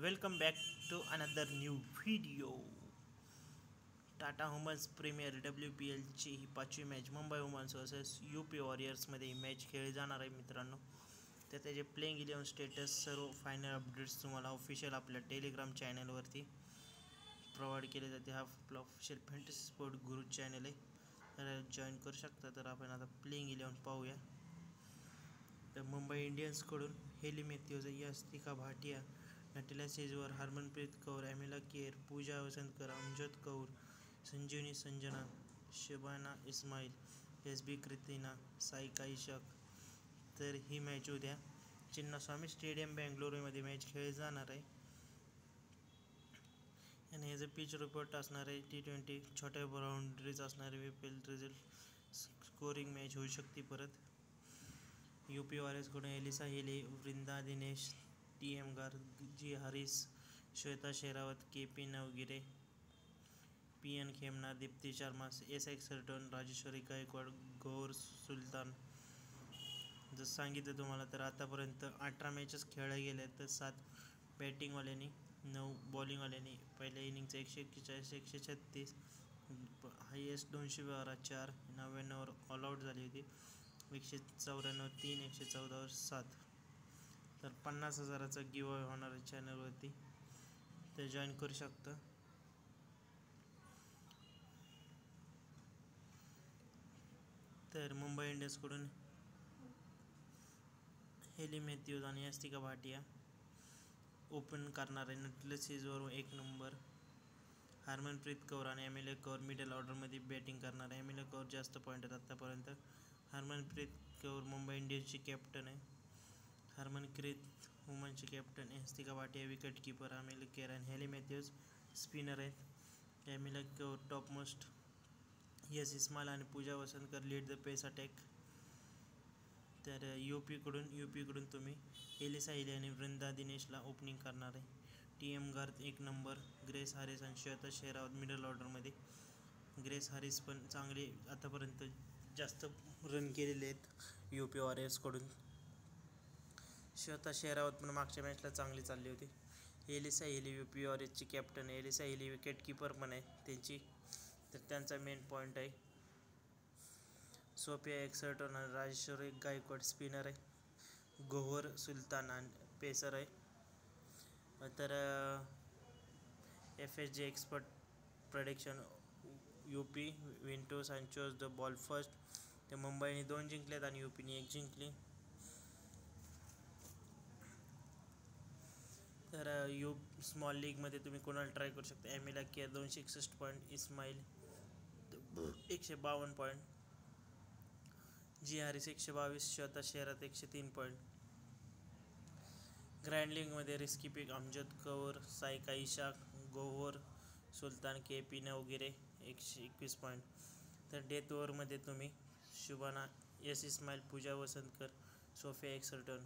Welcome back to another new video. Tata women's premier WPLची ही पाचवी match Mumbai women's versus UP वॉरियर्समध्ये ही मॅच खेळली जाणार आहे मित्रांनो. तर त्याचे प्लेइंग 11 स्टेटस सर्व फायनल अपडेट्स तुम्हाला ऑफिशियल आपल्या टेलिग्राम चॅनलवरती प्रोव्हाइड केले जाते. हा आपला official fantasy sport Guru channel आहे, तर जॉईन करू शकता. तर आपण आता प्लेइंग 11 पाहूया. तर मुंबई इंडियन्सकडून Hayley Matthews, Yastika Bhatia, Natalie Sciver, Harmanpreet Kaur, Amelia Kerr, Pooja वसंतकर, Amjad Kaur, संजीवनी संजना, शबाना इस्माईल, SB कृतिना, साईका इशक. तर ही मॅच उद्या चिन्नास्वामी स्टेडियम बेंगळुरूमध्ये मॅच खेळली जाणार आहे. आणि याचं पिच रिपोर्ट असणार आहे T20 छोट्या बाउंड्रीज असणारे VPL रिझल्ट स्कोरिंग मॅच होऊ शकते. परत UP वॉरियर्सकडून Alyssa Healy, Vrinda Dinesh, TM Garth, G Harris, Shweta Sehrawat, KP Navgire, PN Khemnar, Deepti Sharma, SX Ecclestone, Rajeshwari Gayakwad, Gouher Sultana. जसं सांगितलं तुम्हाला, तर आतापर्यंत 18 मॅचेस खेळल्या गेल्या. तर 7 बॅटिंगवाल्यांनी, 9 बॉलिंगवाल्यांनी. पहिल्या इनिंगचं 141, 136, हायेस्ट 212, 4, 99वर ऑल आऊट झाली होती, 194, 3, 114वर 7. तर 50,000चा गिव अवे होणार आहे चॅनलवरती, तर जॉईन करू शकता. तर मुंबई इंडियन्सकडून हेली मॅथ्यूज आणि यास्तिका भाटिया ओपन करणार आहे. Natalie Sciver 1 number, Harmanpreet Kaur आणि एमिला कौर मिडल ऑर्डरमध्ये बॅटिंग करणार आहे. एमिला कौर जास्त पॉईंट आहेत आत्तापर्यंत. हरमनप्रीत कौर मुंबई इंडियन्सची कॅप्टन आहे. हरमनप्रीत वुमनची captain, Yastika Bhatia wicket keeper, Amelia Kerr आणि हेली मॅथ्यूज स्पिनर आहेत. Amelia Kaur top most, S Ismail आणि Pooja Vastrakar lead the pace attack. तर यूपीकडून तुम्ही एलिसा हेली आणि वृंदा दिनेशला ओपनिंग करणार आहे. TM Garth 1 number, grace Harris आणि श्वेता शेरावत मिडल ऑर्डरमध्ये. ग्रेस हॅरिस पण चांगले आतापर्यंत जास्त रन केलेले आहेत UP वॉरियर्सकडून. श्वेता शेरावत पण मागच्या मॅचला चांगली चालली होती. एलिसा हेली UP वॉरियर्सची कॅप्टन आहे. एलिसा हेली विकेट कीपर पण आहे त्यांची, तर त्यांचा मेन पॉईंट आहे. सोफिया एक्सर्टन आणि राजेश्वरी गायकवाड स्पिनर आहे. गौहर सुलतान आणि पेसर आहे. तर FSG expert prediction, UP win toss आणि चोज द बॉल फर्स्ट. तर मुंबईने 2 जिंकलेत आणि UPने 1 जिंकली. तर स्मॉल लीगमध्ये तुम्ही कोणाला ट्राय करू शकता. एमिला केर 261 पॉईंट, इस्माईल 152 पॉईंट, जी हॅरिस 122, श्वेता शेरात 103 पॉईंट. ग्रँड लीगमध्ये रिस्की पिक अमजद कौर, साईका इशाक, गौहर सुलतान, KP नवगिरे 121 पॉईंट. तर डेथ ओव्हरमध्ये तुम्ही शुबाना, इस्माईल, पूजा वसंतकर, सोफिया एक्सर्टन.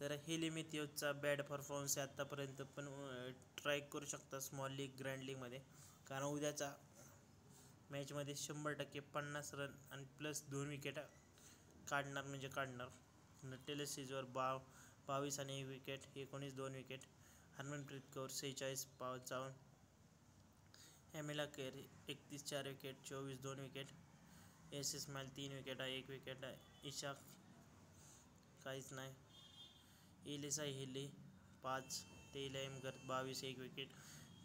तर हेली मॅथ्यूजचा बॅड परफॉर्मन्स आहे आत्तापर्यंत, पण ट्राय करू शकता स्मॉल लीग ग्रँड लीगमध्ये, कारण उद्याचा मॅचमध्ये 100% 50 रन आणि प्लस 2 विकेट काढणार म्हणजे काढणार. नटिला सेजवर 22 आणि 1 wicket, 19 2 wicket. Harmanpreet Kaur 46 55, Amelia Kerr 31 4 wicket, 24 2 wicket. Ismail 3 wicket, 1 wicket. Ishaque काहीच नाही. Alyssa Healy 5, TM Garth 22 1 wicket.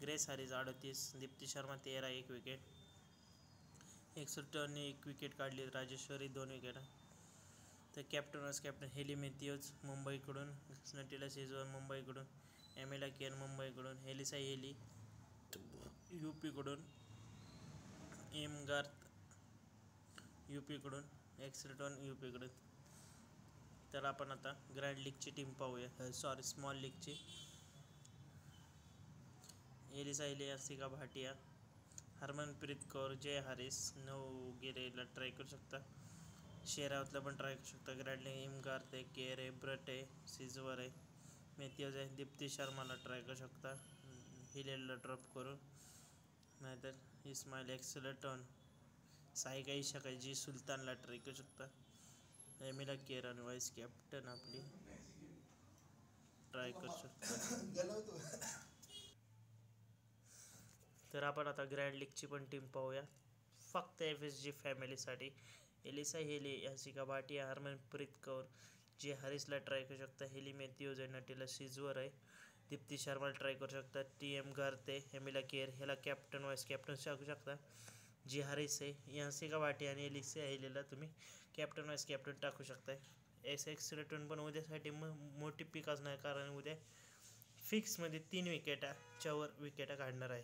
Grace Harris 38, Deepti Sharma 13 1 wicket. एक्सर्टनने 1 विकेट काढली, राजेश्वरी 2 विकेट. तर कॅप्टन हेली मॅथ्यूज मुंबईकडून, नटिला सेजवर मुंबईकडून, एमिला केर मुंबईकडून, एलिसा हेली UPकडून, TM गार्थ UPकडून, एक्सर्टन UPकडून. तर आपण आता ग्रँड लीगची टीम पाहूया, स्मॉल लीगची. Alyssa Healy, Yastika Bhatia, Harmanpreet Kaur, G Harris, नवगिरेला ट्राय करू शकता. शेरावतला पण ट्राय करू शकता. ग्रँड लीग गार्थ आहे, केर आहे, ब्रट आहे, सिजवर आहे, मॅथ्यूज आहे. दीप्ती शर्माला ट्राय करू शकता हिलेला ड्रॉप करून, नाहीतर इस्माईल एक्सर्टन, साईका इशाक आहे, जी सुलतानला ट्राय करू शकता. एमिला केर आणि वाईस कॅप्टन आपली ट्राय करू शकता. तर आपण आता ग्रँड लीगची पण टीम पाहूया. फक्त FSG फॅमिलीसाठी Alyssa Healy, Yashica Bhatia, Harmanpreet Kaur, जे हॅरिसला ट्राय करू शकता. हेली मॅथ्यूज आहे, नटीला सिजवर आहे. दीप्ती शर्माला ट्राय करू शकता. TM घारते, एमिला केअर ह्याला कॅप्टन वाईस कॅप्टन टाकू शकता. जी हॅरिस आहे, यासिका भाटिया आणि एलिसा हेलीला तुम्ही कॅप्टन वाईस कॅप्टन टाकू शकता. SX रिटर्न पण उद्यासाठी मोठी पिक असणार, कारण उद्या फिक्समध्ये 3 विकेटाच्या वर विकेटा काढणार आहे.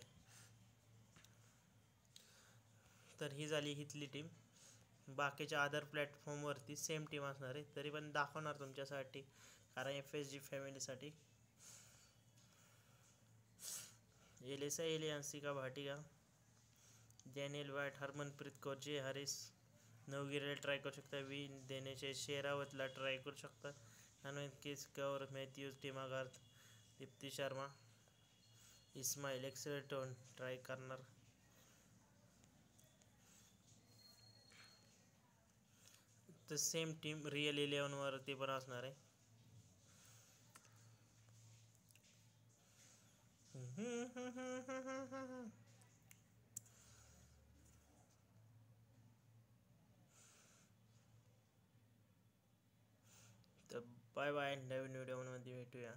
तर ही झाली इथली टीम. बाकीच्या अदर प्लॅटफॉर्मवरती सेम टीम असणार आहे, तरी पण दाखवणार तुमच्यासाठी, कारण FSG फॅमिलीसाठी. एलिसा एली, यासिका भाटिया, डॅनियल वाईट, हरमनप्रीत कौर, जे हॅरिस, नवगिरीला ट्राय करू शकता. देण्याचे शेरावतला ट्राय करू शकता. हरमनप्रीत कौर, मॅथ्यूज, टीमा गार्थ, दीप्ती शर्मा, इस्माईल एक्सरेटोन ट्राय करणार. तर सेम टीम रिअल 11वरती पण असणार आहे. तर बाय बाय, नवीन व्हिडिओमध्ये भेटूया.